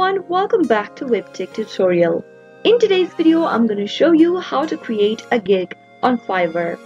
everyone, welcome back to Webtech Tutorial. In today's video, I'm going to show you how to create a gig on Fiverr.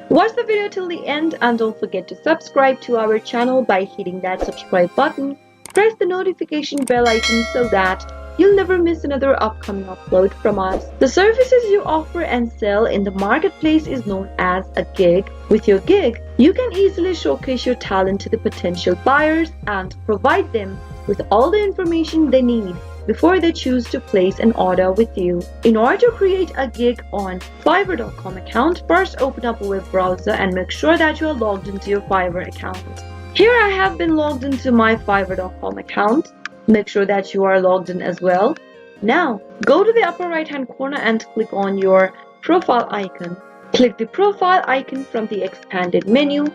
Watch the video till the end and don't forget to subscribe to our channel by hitting that subscribe button. Press the notification bell icon so that you'll never miss another upcoming upload from us. The services you offer and sell in the marketplace is known as a gig. With your gig, you can easily showcase your talent to the potential buyers and provide them with all the information they need before they choose to place an order with you. In order to create a gig on Fiverr.com account, first open up a web browser and make sure that you are logged into your Fiverr account. Here I have been logged into my Fiverr.com account. Make sure that you are logged in as well. Now, go to the upper right hand corner and click on your profile icon. Click the profile icon from the expanded menu,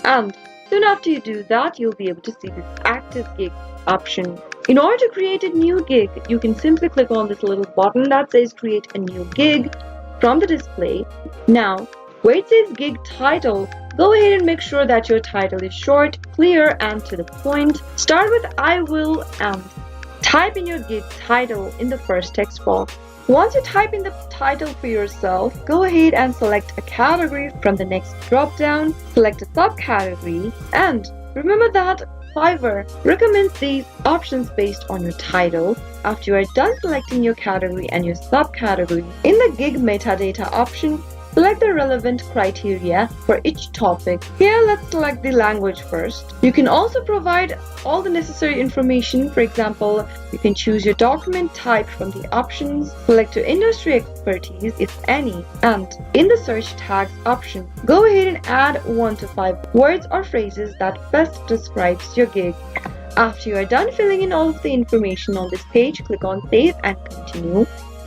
and soon after you do that, you'll be able to see this active gig option. In order to create a new gig, you can simply click on this little button that says create a new gig from the display. Now, where it says gig title, go ahead and make sure that your title is short, clear, and to the point. Start with I will and type in your gig title in the first text box. Once you type in the title for yourself, go ahead and select a category from the next drop down, select a subcategory, and remember that Fiverr recommends these options based on your title. After you are done selecting your category and your subcategory, in the gig metadata option, select the relevant criteria for each topic. Here, let's select the language first. You can also provide all the necessary information. For example, you can choose your document type from the options, select your industry expertise, if any, and in the search tags option, go ahead and add 1 to 5 words or phrases that best describes your gig. After you are done filling in all of the information on this page, click on Save and Continue.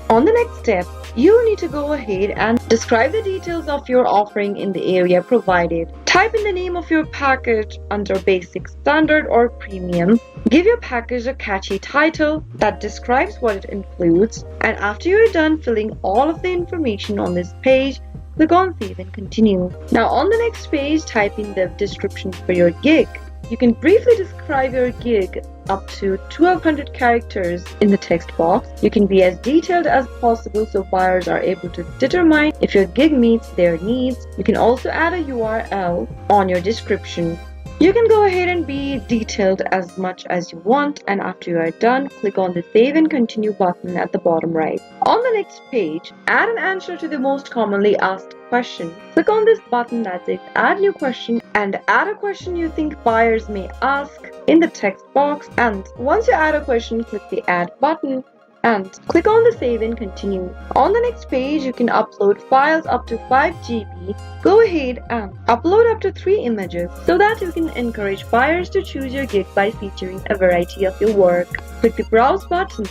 On the next step, you need to go ahead and describe the details of your offering in the area provided. Type in the name of your package under Basic, Standard, or Premium. Give your package a catchy title that describes what it includes. And after you're done filling all of the information on this page, click on Save and Continue. Now on the next page, type in the description for your gig. You can briefly describe your gig up to 1200 characters in the text box. You can be as detailed as possible so buyers are able to determine if your gig meets their needs. You can also add a URL on your description. You can go ahead and be detailed as much as you want, and after you are done, click on the Save and Continue button at the bottom right. On the next page, add an answer to the most commonly asked question. Click on this button that says Add New Question and add a question you think buyers may ask in the text box. And once you add a question, click the Add button and click on the Save and Continue. On the next page, you can upload files up to 5 GB. Go ahead and upload up to 3 images so that you can encourage buyers to choose your gig by featuring a variety of your work. Click the Browse button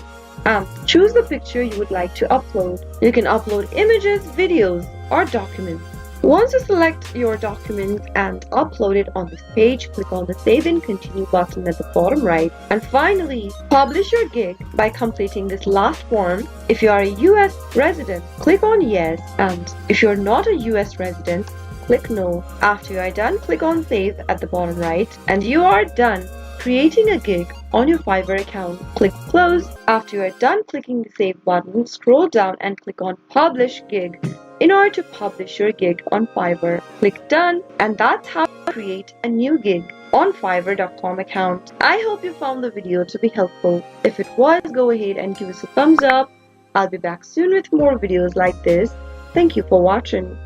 and choose the picture you would like to upload. You can upload images, videos, or documents. Once you select your documents and upload it on this page, click on the Save and Continue button at the bottom right. And finally, publish your gig by completing this last form. If you are a US resident, click on Yes, and if you're not a US resident, click No. After you are done, click on Save at the bottom right, and you are done creating a gig on your Fiverr account. Click Close. After you are done clicking the Save button, scroll down and click on Publish Gig in order to publish your gig on Fiverr. Click Done, and that's how to create a new gig on Fiverr.com account. I hope you found the video to be helpful. If it was, go ahead and give us a thumbs up. I'll be back soon with more videos like this. Thank you for watching.